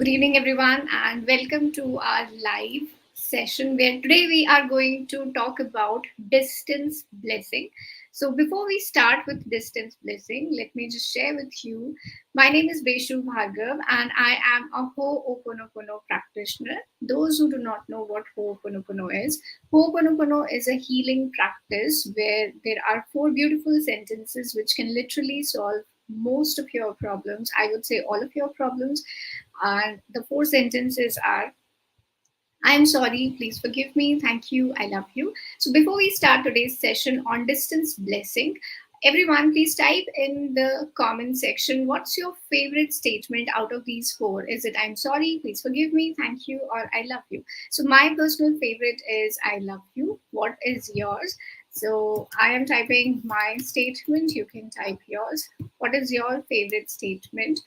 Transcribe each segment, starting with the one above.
Good evening, everyone, and welcome to our live session where today we are going to talk about distance blessing. So, before we start with distance blessing, let me just share with you. My name is Beshu Bhargava, and I am a Ho'oponopono practitioner. Those who do not know what Ho'oponopono is a healing practice where there are four beautiful sentences which can literally solve most of your problems. I would say all of your problems, and the four sentences are: I'm sorry, please forgive me, thank you, I love you. So, before we start today's session on distance blessing, everyone, please type in the comment section what's your favorite statement out of these four. Is it I'm sorry, please forgive me, thank you, or I love you? So, my personal favorite is I love you. What is yours? So, I am typing my statement. You can type yours. What is your favorite statement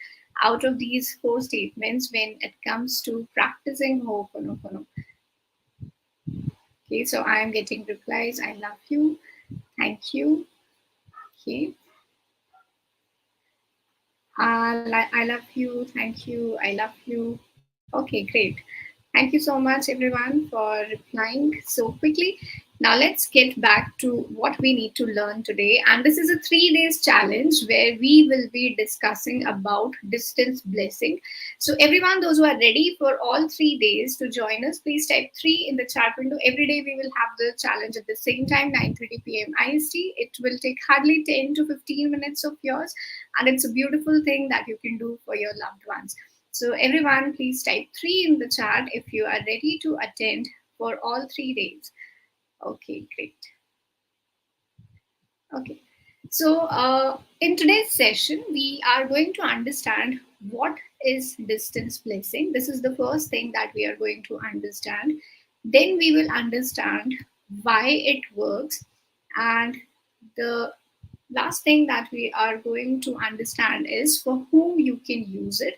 out of these four statements when it comes to practicing Ho'oponopono? Okay, so I am getting replies. I love you. Thank you. Okay. I love you. Thank you. I love you. Okay, great. Thank you so much, everyone, for replying so quickly. Now, let's get back to what we need to learn today. And this is a 3 days challenge where we will be discussing about distance blessing. So, everyone, those who are ready for all 3 days to join us, please type 3 in the chat window. Every day we will have the challenge at the same time, 9:30 p.m. IST. It will take hardly 10 to 15 minutes of yours, and it's a beautiful thing that you can do for your loved ones. So everyone, please type 3 in the chat if you are ready to attend for all 3 days. Okay, great. Okay. So in today's session, we are going to understand what is distance blessing. This is the first thing that we are going to understand. Then we will understand why it works, and the last thing that we are going to understand is for whom you can use it.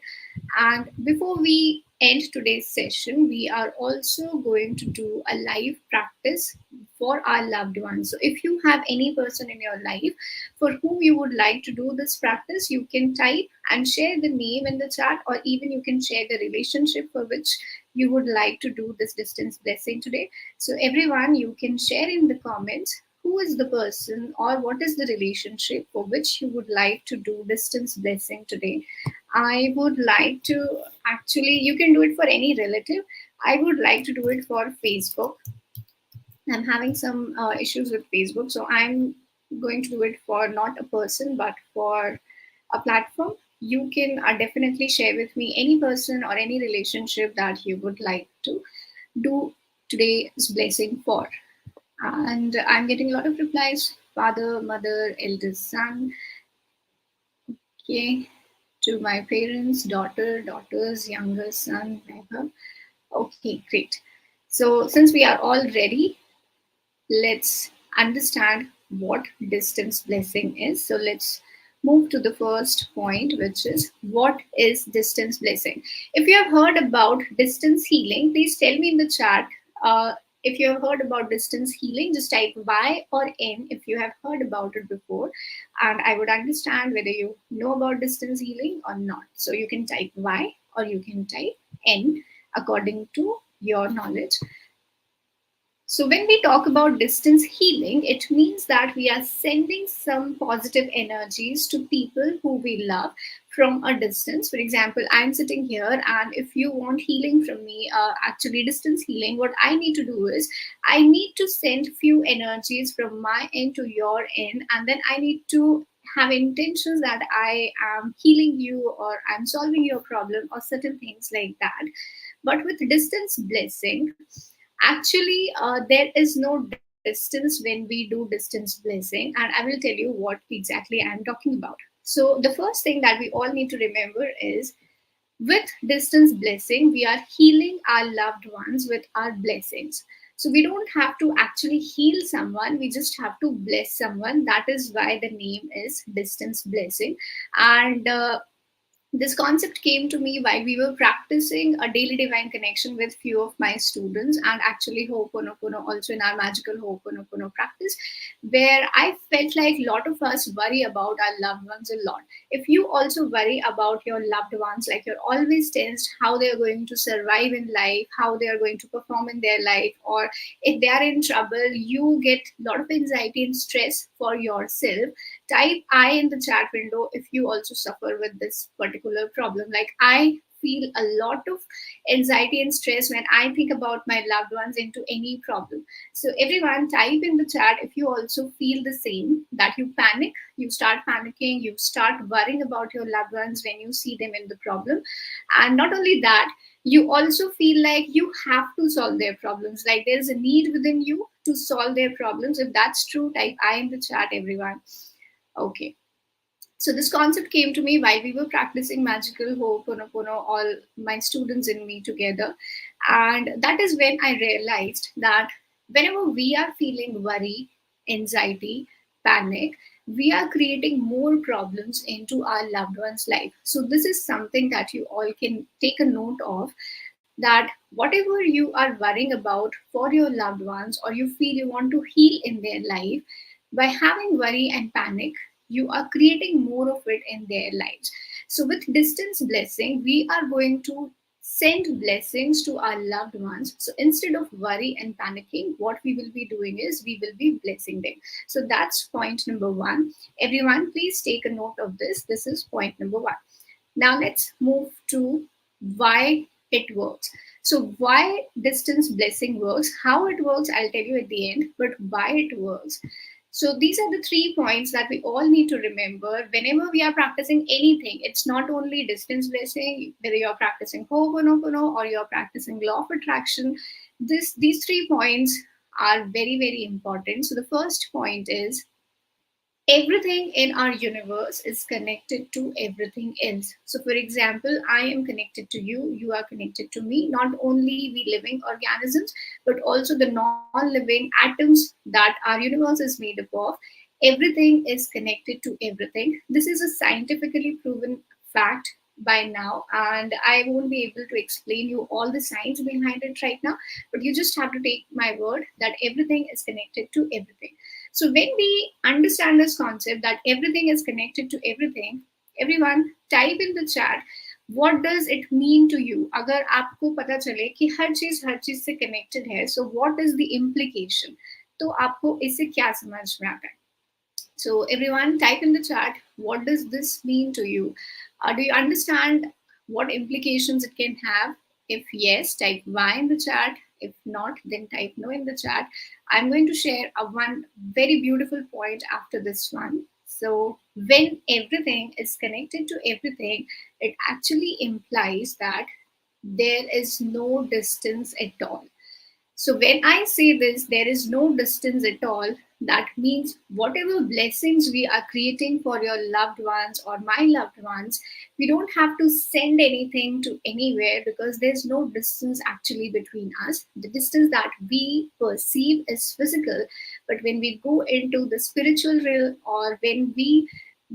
And before we end today's session, we are also going to do a live practice for our loved ones. So if you have any person in your life for whom you would like to do this practice, you can type and share the name in the chat, or even you can share the relationship for which you would like to do this distance blessing today. So everyone, you can share in the comments who is the person or what is the relationship for which you would like to do distance blessing today. I would like to actually, you can do it for any relative. I would like to do it for Facebook. I'm having some issues with Facebook, so I'm going to do it for not a person but for a platform. You can definitely share with me any person or any relationship that you would like to do today's blessing for. And I'm getting a lot of replies: father, mother, eldest son. Okay, to my parents, daughter, daughters, younger son, neighbor. Okay, great. So since we are all ready, let's understand what distance blessing is. So let's move to the first point, which is what is distance blessing. If you have heard about distance healing, please tell me in the chat. If you have heard about distance healing, just type Y or N if you have heard about it before, and I would understand whether you know about distance healing or not. So you can type Y or you can type N according to your knowledge. So, when we talk about distance healing, it means that we are sending some positive energies to people who we love from a distance. For example, I'm sitting here, and if you want healing from me, actually, distance healing, what I need to do is I need to send few energies from my end to your end, and then I need to have intentions that I am healing you or I'm solving your problem or certain things like that. But with distance blessing, actually, there is no distance when we do distance blessing, and I will tell you what exactly I'm talking about. So, the first thing that we all need to remember is with distance blessing, we are healing our loved ones with our blessings. So, we don't have to actually heal someone, we just have to bless someone. That is why the name is distance blessing. And This concept came to me while we were practicing a daily divine connection with few of my students, and actually Ho'oponopono also in our magical Ho'oponopono practice, where I felt like a lot of us worry about our loved ones a lot. If you also worry about your loved ones, like you're always tensed how they're going to survive in life, how they are going to perform in their life, or if they are in trouble, you get a lot of anxiety and stress for yourself. Type I in the chat window if you also suffer with this particular problem. Like, I feel a lot of anxiety and stress when I think about my loved ones into any problem. So everyone, type in the chat if you also feel the same, that you panic, you start panicking, you start worrying about your loved ones when you see them in the problem. And not only that, you also feel like you have to solve their problems, like there's a need within you to solve their problems. If that's true, type I in the chat, everyone. Okay. So this concept came to me while we were practicing magical Ho'oponopono, all my students and me together. And that is when I realized that whenever we are feeling worry, anxiety, panic, we are creating more problems into our loved one's life. So this is something that you all can take a note of, that whatever you are worrying about for your loved ones, or you feel you want to heal in their life, by having worry and panic, you are creating more of it in their lives. So with distance blessing, we are going to send blessings to our loved ones. So instead of worry and panicking, what we will be doing is we will be blessing them. So that's point number one. Everyone, please take a note of this. This is point number one. Now let's move to why it works. So why distance blessing works, how it works, I'll tell you at the end, but why it works. So these are the 3 points that we all need to remember whenever we are practicing anything. It's not only distance blessing, whether you're practicing Ho'oponopono or you're practicing law of attraction. These 3 points are very, very important. So the first point is, everything in our universe is connected to everything else. So for example, I am connected to you, you are connected to me, not only we living organisms, but also the non-living atoms that our universe is made up of. Everything is connected to everything. This is a scientifically proven fact by now, and I won't be able to explain you all the science behind it right now, but you just have to take my word that everything is connected to everything. So when we understand this concept that everything is connected to everything, everyone type in the chat, what does it mean to you? अगर आपको पता चले कि हर चीज से connected है, so what is the implication? तो आपको इससे क्या समझ में आता है? So everyone type in the chat, what does this mean to you? Do you understand what implications it can have? If yes, type Y in the chat. If not, then type no in the chat. I'm going to share one very beautiful point after this one. So when everything is connected to everything, it actually implies that there is no distance at all. So when I say this, there is no distance at all. That means whatever blessings we are creating for your loved ones or my loved ones, we don't have to send anything to anywhere, because there's no distance actually between us. The distance that we perceive is physical, but when we go into the spiritual realm, or when we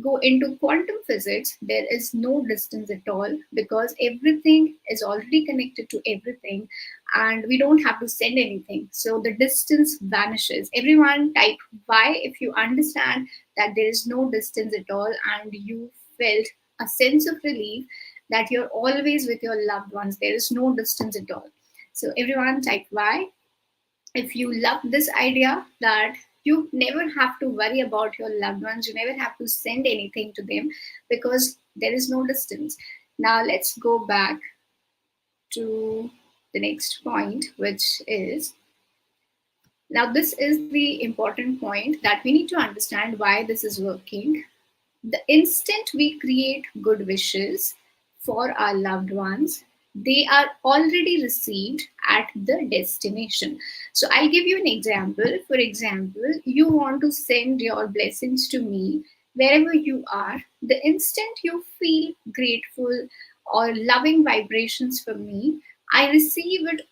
go into quantum physics, there is no distance at all, because everything is already connected to everything, and we don't have to send anything. So the distance vanishes. Everyone type Y if you understand that there is no distance at all and you felt a sense of relief that you're always with your loved ones. There is no distance at all. So everyone type Y if you love this idea that you never have to worry about your loved ones, you never have to send anything to them, because there is no distance. Now let's go back to the next point, which is, now this is the important point that we need to understand why this is working. The instant we create good wishes for our loved ones, they are already received at the destination. So I'll give you an example. For example, you want to send your blessings to me wherever you are. The instant you feel grateful or loving vibrations from me, I receive it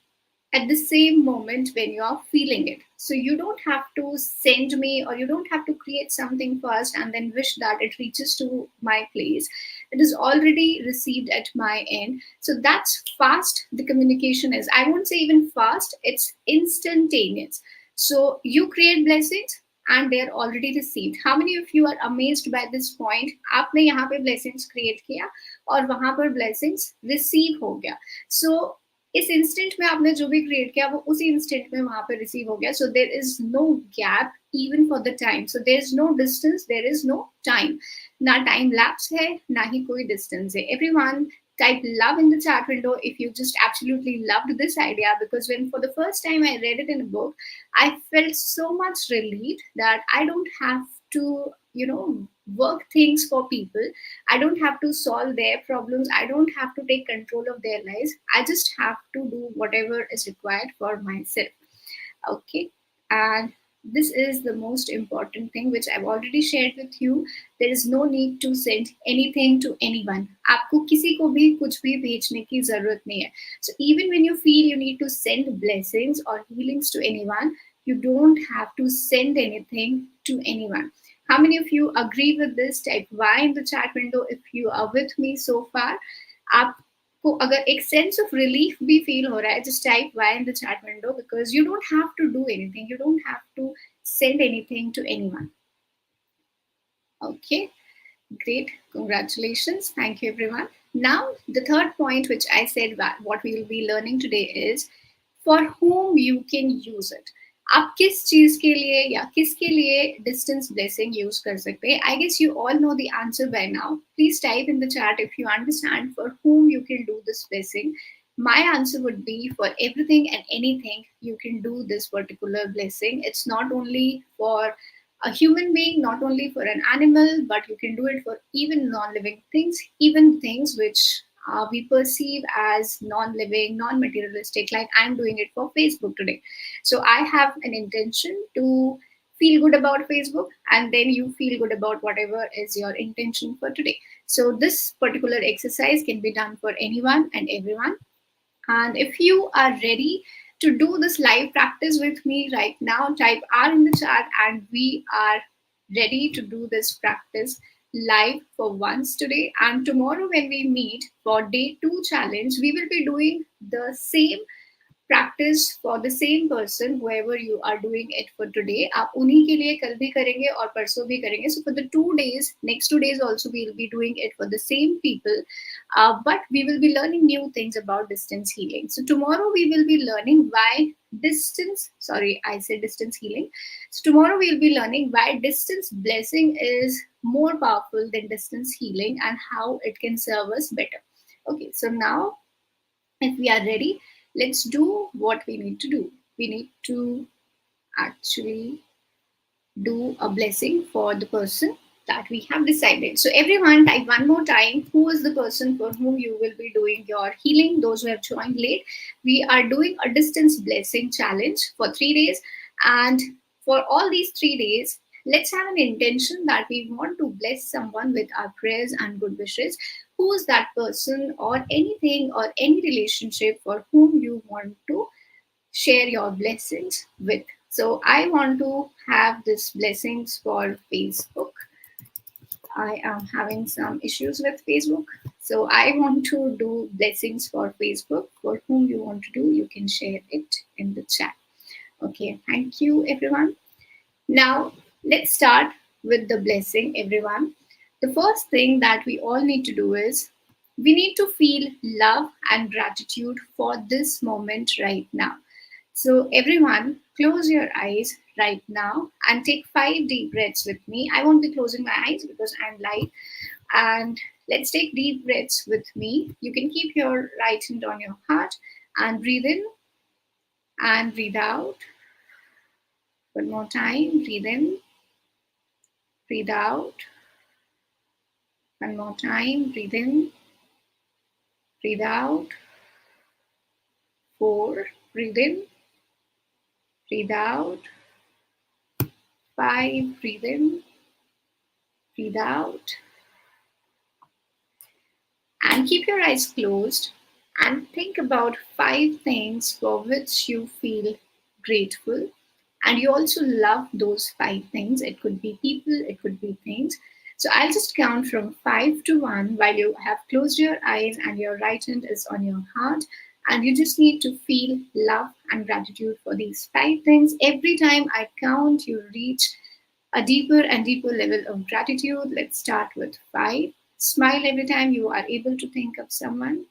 at the same moment when you are feeling it. So you don't have to send me, or you don't have to create something first and then wish that it reaches to my place. It is already received at my end. So that's fast the communication is. I won't say even fast, it's instantaneous. So you create blessings and they are already received. How many of you are amazed by this point? आपने यहाँ पे blessings create किया और वहां पर blessings receive हो गया. So इस इंस्टेंट में आपने जो भी क्रिएट किया वो उसी इंस्टेंट में वहां पे रिसीव हो गया. So there is no gap even for the time. So there is no distance, there is no time. ना टाइम लैप्स है ना ही कोई डिस्टेंस है. Everyone type love in the chat window if you just absolutely loved this idea, because when for the first time I read it in a book, I felt so much relieved that I don't have to, you know, work things for people. I don't have to solve their problems. I don't have to take control of their lives. I just have to do whatever is required for myself. Okay. And this is the most important thing which I've already shared with you. There is no need to send anything to anyone. आपको किसी को भी कुछ भी भेजने की जरूरत नहीं है. So even when you feel you need to send blessings or healings to anyone, you don't have to send anything to anyone. How many of you agree with this? Type Y in the chat window if you are with me so far. आपको अगर एक sense of relief भी feel हो रहा है, just type Y in the chat window, because you don't have to do anything. You don't have to send anything to anyone. Okay, great. Congratulations. Thank you, everyone. Now, the third point, which I said what we will be learning today is for whom you can use it. आप किस चीज के लिए या किसके लिए distance blessing use कर सकते हैं? I guess you all know the answer by now. Please type in the chat if you understand for whom you can do this blessing. My answer would be for everything and anything you can do this particular blessing. It's not only for a human being, not only for an animal, but you can do it for even non-living things, even things which we perceive as non-living, non-materialistic, like I'm doing it for Facebook today. So I have an intention to feel good about Facebook, and then you feel good about whatever is your intention for today. So this particular exercise can be done for anyone and everyone. And if you are ready to do this live practice with me right now, type R in the chat, and we are ready to do this practice live for once today. And tomorrow, when we meet for day 2 challenge, we will be doing the same practice for the same person, whoever you are doing it for today. आप उन्हीं के लिए कल भी करेंगे और परसों भी करेंगे. So for the 2 days, next 2 days also we will be doing it for the same people. But we will be learning new things about distance healing. So tomorrow we will be learning why I said distance healing. So tomorrow we will be learning why distance blessing is more powerful than distance healing and how it can serve us better. Okay, so now if we are ready, let's do what we need to do. We need to actually do a blessing for the person that we have decided. So everyone type one more time, who is the person for whom you will be doing your healing? Those who have joined late, we are doing a distance blessing challenge for 3 days. And for all these 3 days, let's have an intention that we want to bless someone with our prayers and good wishes. Who is that person or anything or any relationship for whom you want to share your blessings with? So I want to have this blessings for Facebook. I am having some issues with Facebook. So I want to do blessings for Facebook. For whom you want to do, you can share it in the chat. Okay, thank you everyone. Now let's start with the blessing, everyone. The first thing that we all need to do is we need to feel love and gratitude for this moment right now. So everyone, close your eyes right now and take 5 deep breaths with me. I won't be closing my eyes because I'm live. And let's take deep breaths with me. You can keep your right hand on your heart and breathe in and breathe out. One more time, breathe in, breathe out. One more time, breathe in, breathe out. 4, breathe in, breathe out. 5, breathe in, breathe out. And keep your eyes closed and think about 5 things for which you feel grateful. And you also love those 5 things. It could be people, it could be things. So I'll just count from 5 to 1 while you have closed your eyes and your right hand is on your heart. And you just need to feel love and gratitude for these 5 things. Every time I count, you reach a deeper and deeper level of gratitude. Let's start with 5. Smile every time you are able to think of someone.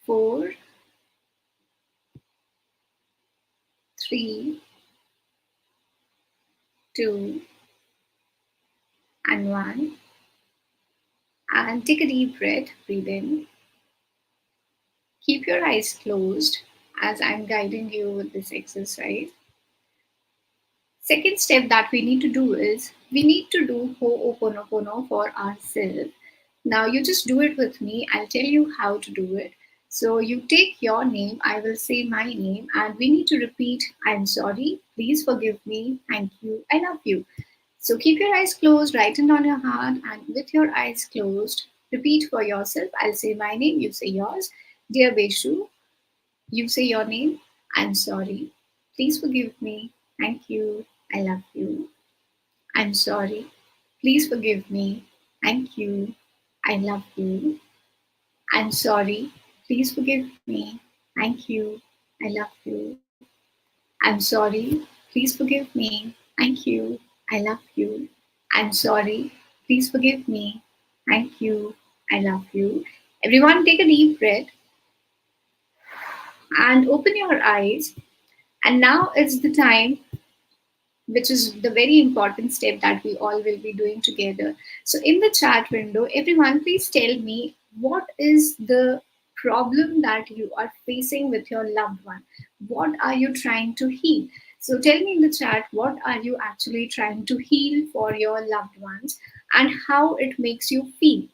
4, 3, 2, and 1. And take a deep breath. Breathe in. Keep your eyes closed as I'm guiding you with this exercise. Second step that we need to do is we need to do Ho'oponopono for ourselves. Now you just do it with me. I'll tell you how to do it. So you take your name, I will say my name, and we need to repeat I'm sorry, please forgive me, thank you, I love you. So keep your eyes closed, right hand on your heart, and with your eyes closed, repeat for yourself. I'll say my name, you say yours. Dear Beshu, you say your name. I'm sorry. Please forgive me. Thank you. I love you. I'm sorry. Please forgive me. Thank you. I love you. I'm sorry. Please forgive me. Thank you. I love you. I'm sorry. Please forgive me. Thank you. I love you. I'm sorry. Please forgive me. Thank you. I love you. Everyone, take a deep breath and open your eyes. And now it's the time, which is the very important step that we all will be doing together. So, in the chat window, everyone, please tell me what is the problem that you are facing with your loved one? What are you trying to heal? So, tell me in the chat what are you actually trying to heal for your loved ones and how it makes you feel.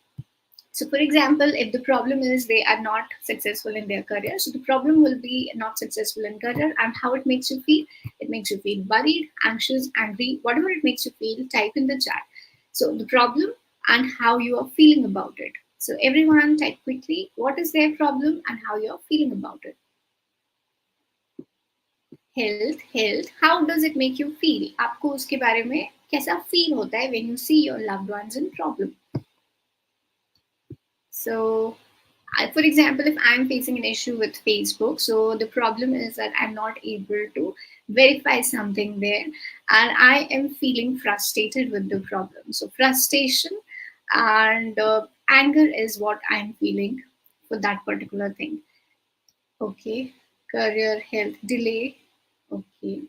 So, for example, if the problem is they are not successful in their career, so the problem will be not successful in career, and how it makes you feel. It makes you feel worried, anxious, angry, whatever it makes you feel. Type in the chat. So, the problem and how you are feeling about it. So, everyone, type quickly what is their problem and how you are feeling about it. Health. How does it make you feel? आपको उसके बारे में कैसा feel होता है when you see your loved ones in problem? So, for example, if I'm facing an issue with Facebook, so the problem is that I'm not able to verify something there, and I am feeling frustrated with the problem. So, frustration and anger is what I'm feeling for that particular thing. Okay, career health delay. Okay,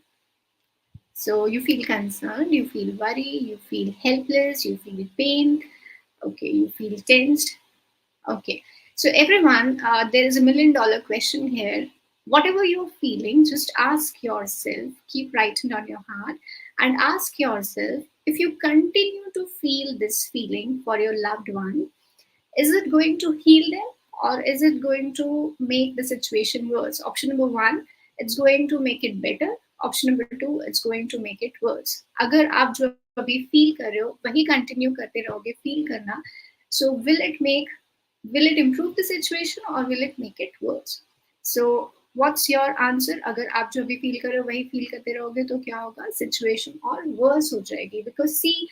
so you feel concerned, you feel worry, you feel helpless, you feel pain. Okay, you feel tensed. Okay, so everyone, there is $1 million question here. Whatever you're feeling, just ask yourself, keep writing on your heart, and ask yourself if you continue to feel this feeling for your loved one, is it going to heal them or is it going to make the situation worse? Option number 1, it's going to make it better. Option number 2, it's going to make it worse. अगर आप जो अभी feel कर रहे हो वही continue करते रहोगे feel करना, so will it improve the situation or will it make it worse? So what's your answer? अगर आप जो अभी feel कर रहे हो वही feel करते रहोगे तो क्या होगा? Situation और worse हो जाएगी. Because see,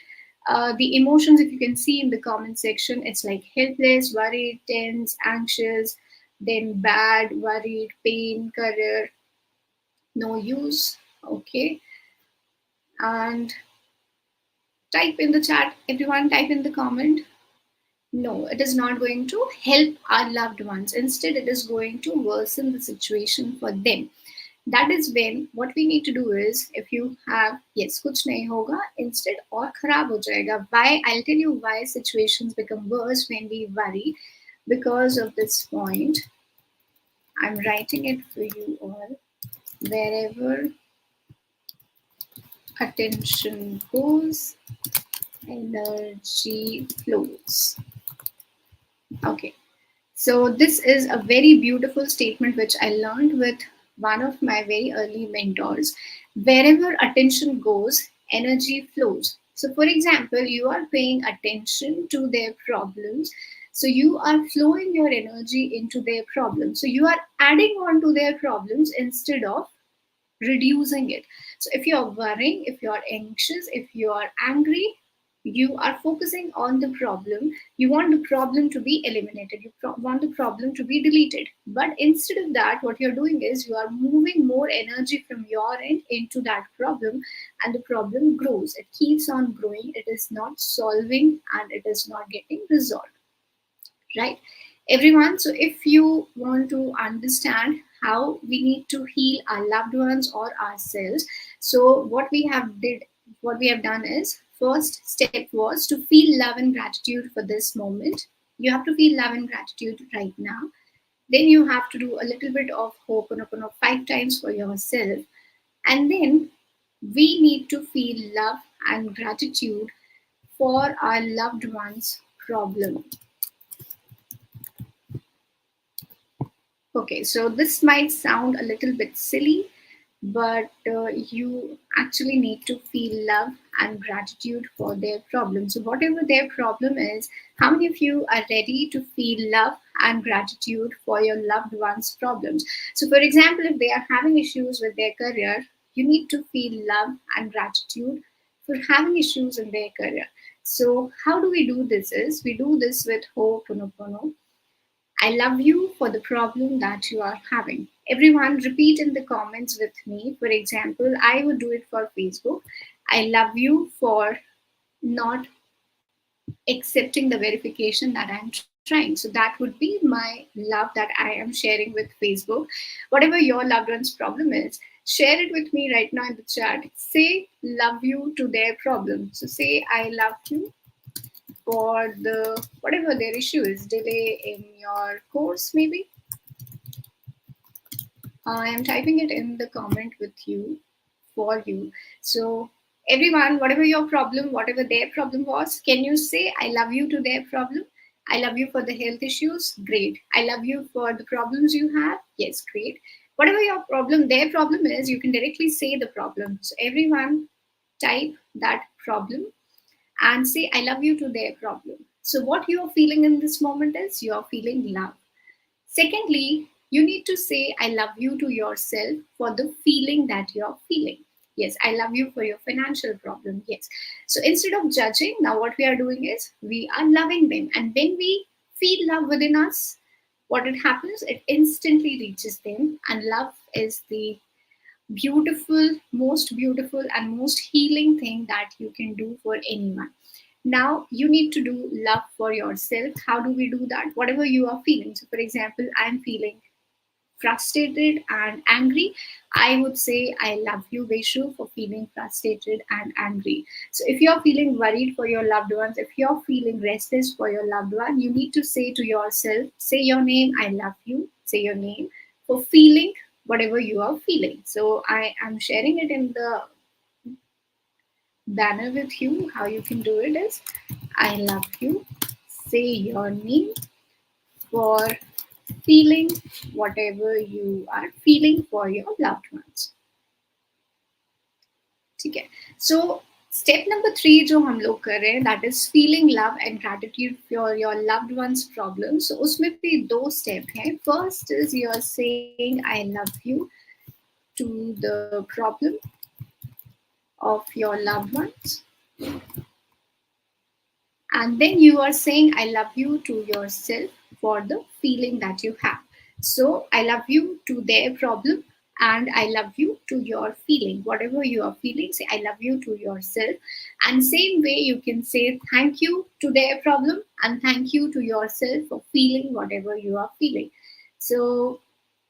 the emotions, if you can see in the comment section, it's like helpless, worried, tense, anxious, then bad, worried, pain, career, no use. Okay, and type in the chat, everyone, type in the comment. No, it is not going to help our loved ones. Instead, it is going to worsen the situation for them. That is when what we need to do is, if you have, yes, kuch nahi hoga, instead और खराब हो जाएगा. Why? I'll tell you why situations become worse when we worry. Because of this point, I'm writing it for you all. Wherever attention goes, energy flows. Okay. So this is a very beautiful statement which I learned with one of my very early mentors. Wherever attention goes, energy flows. So for example, you are paying attention to their problems. So you are flowing your energy into their problems. So you are adding on to their problems instead of reducing it. So if you're worrying, if you're anxious, if you're angry, you are focusing on the problem. You want the problem to be eliminated. You want the problem to be deleted. But instead of that, what you're doing is you are moving more energy from your end into that problem, and the problem grows. It keeps on growing. It is not solving and it is not getting resolved, right, everyone? So if you want to understand how we need to heal our loved ones or ourselves, so what we have done is, first step was to feel love and gratitude for this moment. You have to feel love and gratitude right now. Then you have to do a little bit of ho'oponopono 5 times for yourself, and then we need to feel love and gratitude for our loved ones problem. Okay, so this might sound a little bit silly, but you actually need to feel love and gratitude for their problem. So, whatever their problem is, how many of you are ready to feel love and gratitude for your loved one's problems? So, for example, if they are having issues with their career, you need to feel love and gratitude for having issues in their career. So, how do we do this? Is we do this with Ho'oponopono. I love you for the problem that you are having. Everyone, repeat in the comments with me. For example, I would do it for Facebook. I love you for not accepting the verification that I'm trying. So that would be my love that I am sharing with Facebook. Whatever your loved one's problem is, share it with me right now in the chat. Say love you to their problem. So say I love you for the whatever their issue is, delay in your course maybe. I am typing it in the comment with you, for you. So everyone, whatever your problem, whatever their problem was, can you say I love you to their problem? I love you for the health issues. Great. I love you for the problems you have. Yes, great. Whatever your problem, their problem is, you can directly say the problem. So everyone type that problem and say I love you to their problem. So what you are feeling in this moment is you are feeling love. Secondly, you need to say, I love you to yourself for the feeling that you're feeling. Yes, I love you for your financial problem. Yes. So instead of judging, now what we are doing is we are loving them. And when we feel love within us, what it happens, it instantly reaches them. And love is the beautiful, and most healing thing that you can do for anyone. Now you need to do love for yourself. How do we do that? Whatever you are feeling. So, for example, I'm feeling frustrated and angry. I would say, I love you, Beshu, for feeling frustrated and angry. So, if you're feeling worried for your loved ones, if you're feeling restless for your loved one, you need to say to yourself, say your name, I love you, say your name for feeling whatever you are feeling. So, I am sharing it in the banner with you. How you can do it is, I love you, say your name for feeling whatever you are feeling for your loved ones. ठीक है. So step number 3 जो हम लोग कर रहे हैं, that is feeling love and gratitude for your loved one's problems. So उसमें भी 2 step हैं. First is you are saying I love you to the problem of your loved ones, and then you are saying I love you to yourself for the feeling that you have. So I love you to their problem, and I love you to your feeling. Whatever you are feeling, say I love you to yourself. And same way you can say thank you to their problem and thank you to yourself for feeling whatever you are feeling. So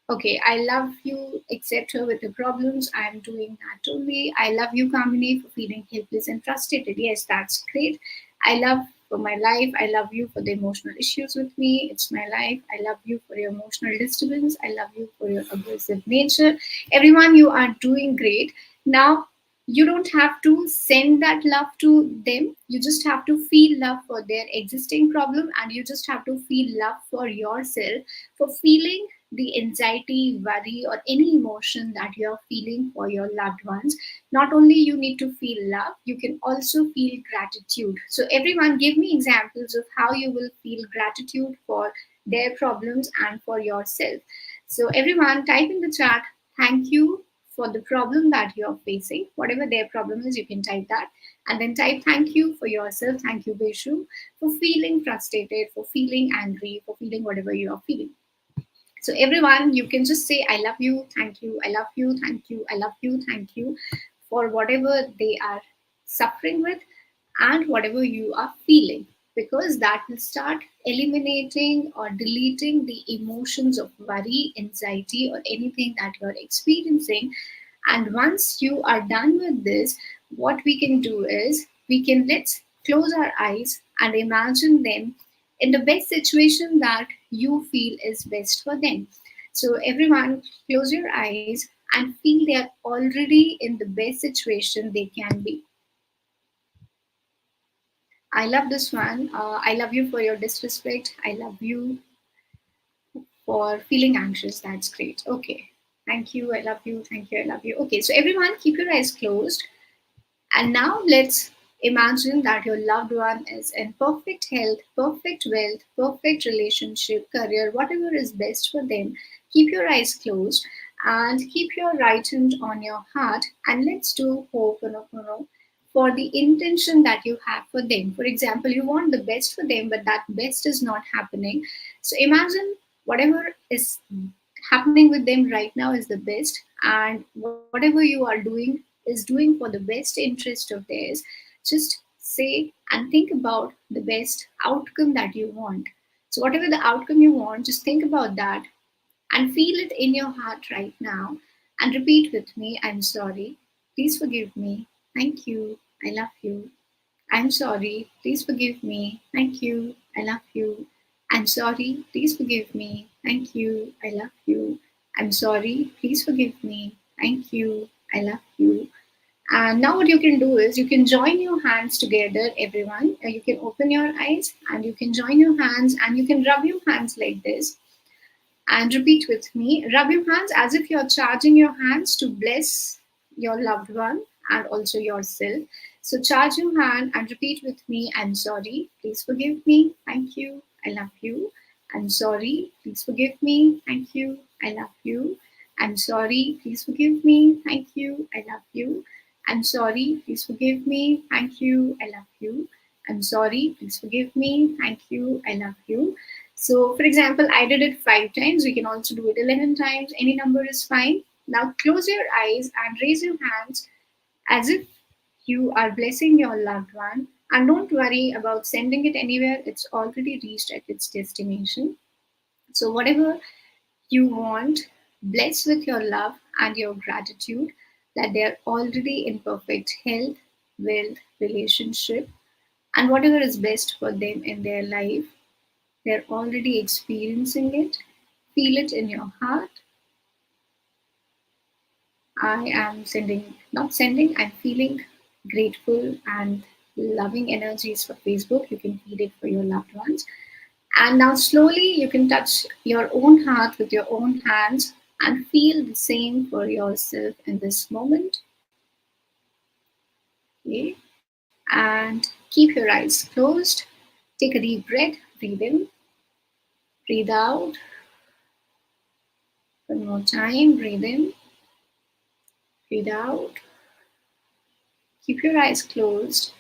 okay, I love you, accept her with the problems. I'm doing that only. I love you, Kamini, for feeling helpless and frustrated. Yes, that's great. I love for my life. I love you for the emotional issues with me. It's my life. I love you for your emotional disturbance. I love you for your aggressive nature. Everyone, you are doing great. Now, you don't have to send that love to them. You just have to feel love for their existing problem, and you just have to feel love for yourself for feeling the anxiety, worry, or any emotion that you're feeling for your loved ones. Not only you need to feel love, you can also feel gratitude. So everyone, give me examples of how you will feel gratitude for their problems and for yourself. So everyone, type in the chat, thank you for the problem that you're facing. Whatever their problem is, you can type that. And then type thank you for yourself. Thank you, Beshu, for feeling frustrated, for feeling angry, for feeling whatever you are feeling. So everyone, you can just say, I love you, thank you, I love you, thank you, I love you, thank you, for whatever they are suffering with and whatever you are feeling, because that will start eliminating or deleting the emotions of worry, anxiety, or anything that you're experiencing. And once you are done with this, what we can do is let's close our eyes and imagine them in the best situation that you feel is best for them. So everyone, close your eyes and feel they are already in the best situation they can be. I love this one. I love you for your disrespect. I love you for feeling anxious. That's great. Okay. Thank you. I love you. Thank you. I love you. Okay. So everyone, keep your eyes closed. And now let's imagine that your loved one is in perfect health, perfect wealth, perfect relationship, career, whatever is best for them. Keep your eyes closed and keep your right hand on your heart, and let's do Ho'oponopono for the intention that you have for them. For example, you want the best for them, but that best is not happening. So imagine whatever is happening with them right now is the best, and whatever you are doing is doing for the best interest of theirs. Just say and think about the best outcome that you want. So whatever the outcome you want, just think about that and feel it in your heart right now, and repeat with me, I'm sorry, please forgive me, thank you, I love you. I'm sorry, please forgive me. Thank you, I love you. I'm sorry, please forgive me. Thank you, I love you. I'm sorry, please forgive me. Thank you, I love you. And now, what you can do is you can join your hands together, everyone. You can open your eyes and you can join your hands and you can rub your hands like this and repeat with me. Rub your hands as if you're charging your hands to bless your loved one and also yourself. So charge your hand and repeat with me. I'm sorry. Please forgive me. Thank you. I love you. I'm sorry. Please forgive me. Thank you. I love you. I'm sorry. Please forgive me. Thank you. I love you. I'm sorry. Please forgive me. Thank you. I love you. I'm sorry. Please forgive me. Thank you. I love you. So, for example, I did it 5 times. We can also do it 11 times. Any number is fine. Now, close your eyes and raise your hands as if you are blessing your loved one. And don't worry about sending it anywhere, it's already reached at its destination. So, whatever you want, bless with your love and your gratitude that they are already in perfect health, wealth, relationship, and whatever is best for them in their life. They're already experiencing it. Feel it in your heart. I am sending, not sending, I'm feeling grateful and loving energies for Facebook. You can feel it for your loved ones. And now, slowly, you can touch your own heart with your own hands and feel the same for yourself in this moment. Okay. And keep your eyes closed. Take a deep breath. Breathe in. Breathe out. One more time. Breathe in. Breathe out. Keep your eyes closed.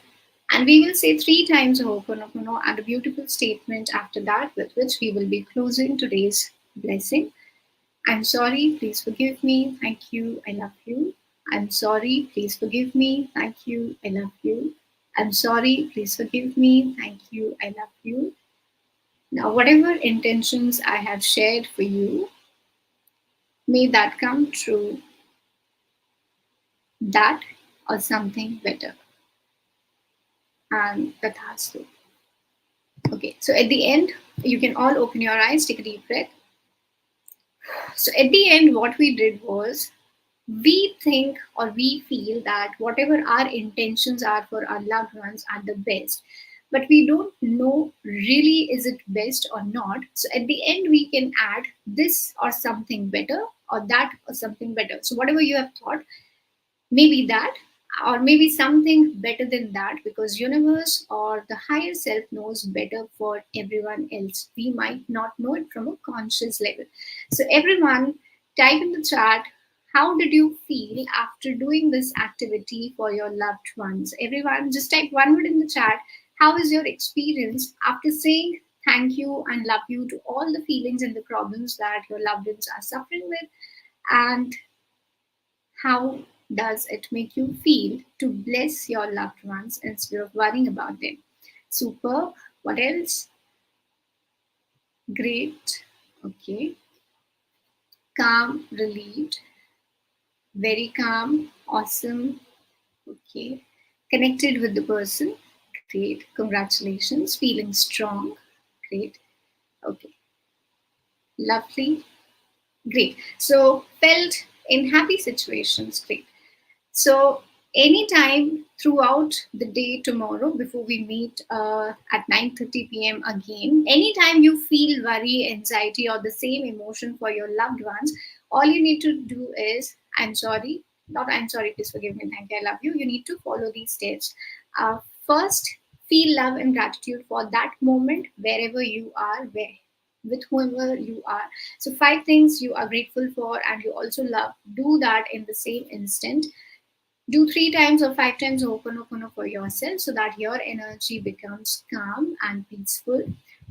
And we will say 3 times Ho'oponopono and a beautiful statement after that, with which we will be closing today's blessing. I'm sorry, please forgive me. Thank you, I love you. I'm sorry, please forgive me. Thank you, I love you. I'm sorry, please forgive me. Thank you, I love you. Now, whatever intentions I have shared for you, may that come true, that or something better. And Tathastu. Okay, so at the end, you can all open your eyes, take a deep breath. So at the end, what we did was we think or we feel that whatever our intentions are for our loved ones are the best. but we don't know really is it best or not. So at the end, we can add this or something better, or that or something better. So whatever you have thought, maybe that, or maybe something better than that, because universe or the higher self knows better for everyone else. We might not know it from a conscious level. So everyone, type in the chat, how did you feel after doing this activity for your loved ones? Everyone, just type one word in the chat. How is your experience after saying thank you and love you to all the feelings and the problems that your loved ones are suffering with? And how does it make you feel to bless your loved ones instead of worrying about them? Superb. What else? Great. Okay. Calm, relieved, very calm, awesome. Okay. Connected with the person. Great. Congratulations. Feeling strong. Great. Okay. Lovely. Great. So, felt in happy situations. Great. So anytime throughout the day tomorrow, before we meet at 9:30 p.m. again, anytime you feel worry, anxiety, or the same emotion for your loved ones, all you need to do is, I'm sorry, not I'm sorry, please forgive me, thank you, I love you. You need to follow these steps. First, feel love and gratitude for that moment, wherever you are, where with whoever you are. So 5 things you are grateful for and you also love. Do that in the same instant. Do 3 times or 5 times Ho'oponopono for yourself so that your energy becomes calm and peaceful.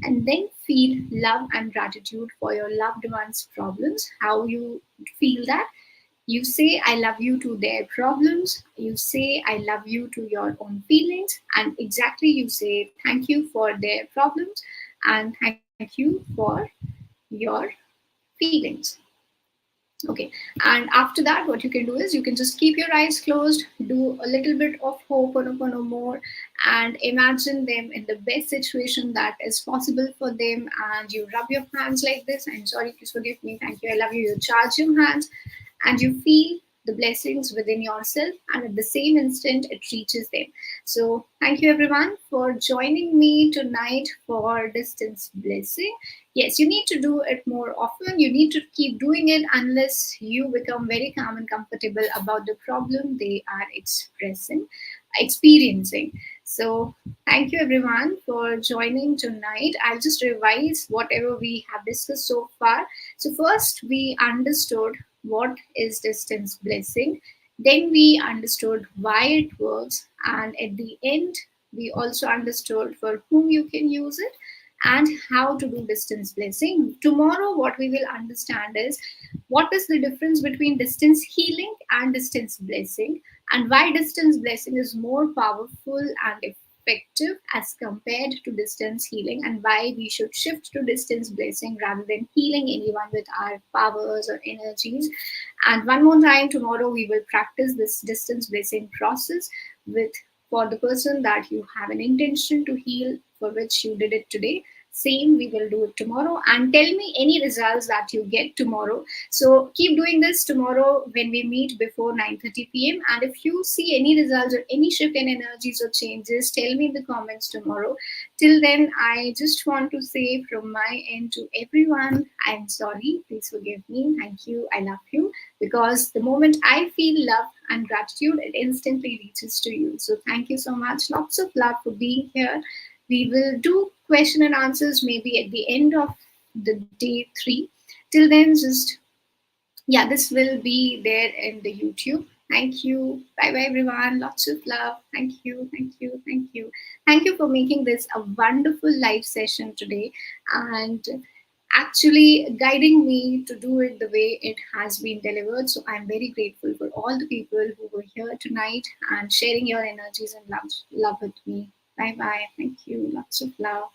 And then feel love and gratitude for your loved ones' problems. How you feel that? You say, I love you to their problems. You say, I love you to your own feelings. And exactly you say, thank you for their problems and thank you for your feelings. Okay, and after that, what you can do is you can just keep your eyes closed, do a little bit of Ho'oponopono more, and imagine them in the best situation that is possible for them. And you rub your hands like this. I'm sorry, please forgive me. Thank you. I love you. You charge your hands, and you feel the blessings within yourself, and at the same instant, it reaches them. So, thank you everyone for joining me tonight for Distance Blessing. Yes, you need to do it more often. You need to keep doing it unless you become very calm and comfortable about the problem they are experiencing. So, thank you everyone for joining tonight. I'll just revise whatever we have discussed so far. So, first, we understood what is distance blessing. Then, we understood why it works. And at the end, we also understood for whom you can use it and how to do distance blessing. Tomorrow, what we will understand is what is the difference between distance healing and distance blessing, and why distance blessing is more powerful and effective as compared to distance healing, and why we should shift to distance blessing rather than healing anyone with our powers or energies. And one more time, tomorrow we will practice this distance blessing process with, for the person that you have an intention to heal, for which you did it today. Same, we will do it tomorrow. And tell me any results that you get tomorrow. So keep doing this tomorrow when we meet before 9:30 p.m. And if you see any results or any shift in energies or changes, tell me in the comments tomorrow. Till then, I just want to say from my end to everyone, I'm sorry. Please forgive me. Thank you. I love you. Because the moment I feel love and gratitude, it instantly reaches to you. So thank you so much. Lots of love for being here. We will do question and answers maybe at the end of the day 3. Till then, just, yeah, this will be there in the YouTube. Thank you. Bye bye, everyone. Lots of love. Thank you. Thank you. Thank you. Thank you for making this a wonderful live session today and actually guiding me to do it the way it has been delivered. So I'm very grateful for all the people who were here tonight and sharing your energies and love with me. Bye bye. Thank you. Lots of love.